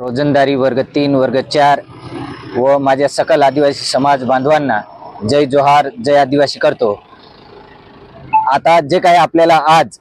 रोजंदारी वर्ग 3 वर्ग 4 व माझ्या सकल आदिवासी समाज बांधवांना जय जोहार जय आदिवासी करतो। आता जे काही आपल्याला आज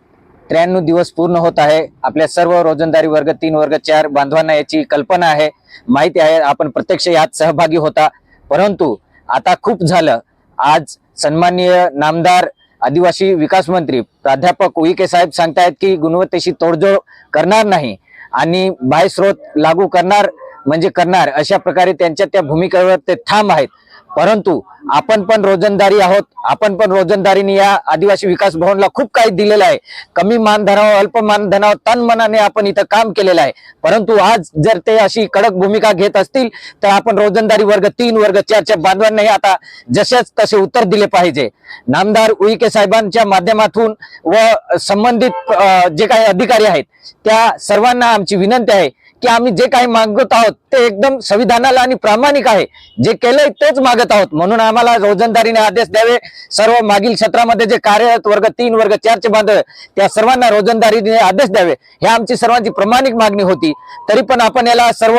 93 दिवस पूर्ण होत आहे, आपल्या सर्व रोजंदारी वर्ग 3 वर्ग 4 बांधवांना याची कल्पना आहे, माहिती आहे, आपण प्रत्यक्ष यात सहभागी होता। परंतु आता खूप झालं। आज सन्माननीय नामदार आदिवासी विकास मंत्री प्राध्यापक उईके साहेब सांगतायत की गुणवत्तेशी तोडजोड करणार नाही आणि बाह्यस्रोत लागू करणार म्हणजे करणार, अशा प्रकारे त्यांच्या त्या भूमिकेवर ते ठाम आहेत। परंतु आपण पण रोजंदारी आहोत, आपण पण रोजंदारीने या आदिवासी विकास भवनला खूप काही दिलेलं आहे। कमी मानधनावर अल्प मानधनावर तन मनाने आपण इथं काम केलेलं आहे। परंतु आज जर ते अशी कडक भूमिका घेत असतील तर आपण रोजंदारी वर्ग 3 वर्ग 4 च्या बांधवांनाही आता जसेच तसे उत्तर दिले पाहिजे। नामदार उईके साहेबांच्या माध्यमातून व संबंधित जे काही अधिकारी आहेत त्या सर्वांना आमची विनंती आहे की आम्ही जे काही मागत आहोत ते एकदम संविधानाला आणि प्रामाणिक आहे, जे केलंय तेच मागत आहोत। म्हणून आम्हाला रोजंदारीने आदेश द्यावे। सर्व मागील क्षेत्रामध्ये जे कार्यरत वर्ग 3 वर्ग 4 चे बांधव त्या सर्वांना रोजंदारीने आदेश द्यावे, ही आमची सर्वांची प्रामाणिक मागणी होती। तरी पण आपण याला सर्व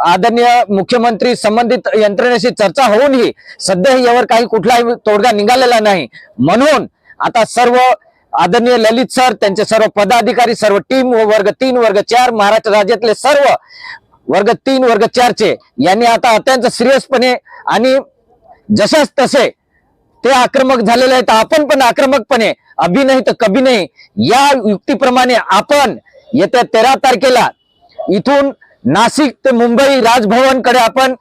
आदरणीय मुख्यमंत्री संबंधित यंत्रणेशी चर्चा होऊनही सध्या यावर काही कुठलाही तोडगा निघालेला नाही। म्हणून आता सर्व आदरणीय ललित सर, त्यांचे सर्व पदाधिकारी, सर्व टीम व वर्ग 3 वर्ग 4 महाराष्ट्र राज्यातले सर्व वर्ग 3 वर्ग 4 चे यांनी आता अत्यंत सिरियसपणे आणि जशाच तसे ते आक्रमक झालेले आहेत। आपण पण आक्रमकपणे अभी नाही तर कभी नाही या युक्तीप्रमाणे आपण येत्या 13 तारखेला इथून नाशिक ते मुंबई राजभवनकडे आपण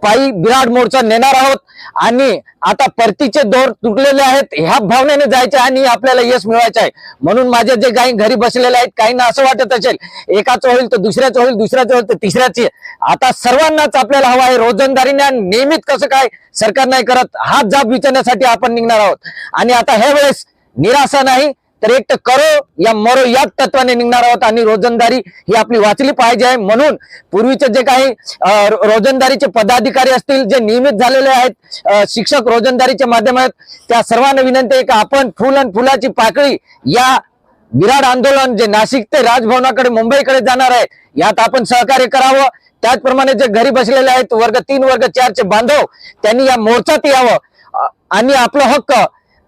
पायी विराट मोर्चा नेणार आहोत आणि आता परतीचे दौर तुटलेले आहेत, ह्या भावनेने जायचे आणि आपल्याला यश मिळवायचे आहे। म्हणून माझे जे काही घरी बसलेले आहेत, काहींना असं वाटत असेल एकाच होईल तर दुसऱ्याच होईल, दुसऱ्याच होईल तर तिसऱ्याची, आता सर्वांनाच आपल्याला हवा आहे रोजंदारीने। नियमित कसं काय सरकार नाही करत हा जाब विचारण्यासाठी आपण निघणार आहोत आणि आता ह्या वेळेस निराशा नाही तर एक तर करो या मरो याच तत्वाने निघणार आहोत आणि रोजंदारी ही आपली वाचली पाहिजे आहे। म्हणून पूर्वीचे जे काही रोजंदारीचे पदाधिकारी असतील, जे नियमित झालेले आहेत शिक्षक रोजंदारीच्या माध्यमातून, त्या सर्वांना विनंती आहे की आपण फुल आणि फुलाची पाकळी या विराट आंदोलन जे नाशिक ते राजभवनाकडे मुंबईकडे जाणार आहे यात आपण सहकार्य करावं। त्याचप्रमाणे जे घरी बसलेले आहेत वर्ग 3 वर्ग 4 चे बांधव, त्यांनी या मोर्चात यावं आणि आपला हक्क,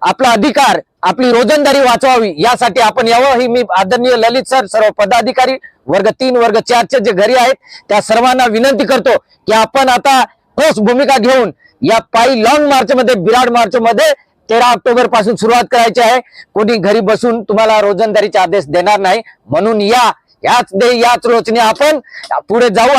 आपला अधिकार, आपली रोजंदारी वाचवावी यासाठी आपण यावं। ही मी आदरणीय ललित सर, सर्व पदाधिकारी वर्ग 3 वर्ग 4 चे जे घरी आहेत त्या सर्वांना विनंती करतो की आपण आता ठोस भूमिका घेऊन या पायी लॉंग मार्च मध्ये, विराट मार्च मध्ये 13 ऑक्टोबर पासून सुरुवात करायची आहे। कोणी घरी बसून तुम्हाला रोजंदारीचे आदेश देणार नाही। म्हणून याच रोचने आपण पुढे जाऊ।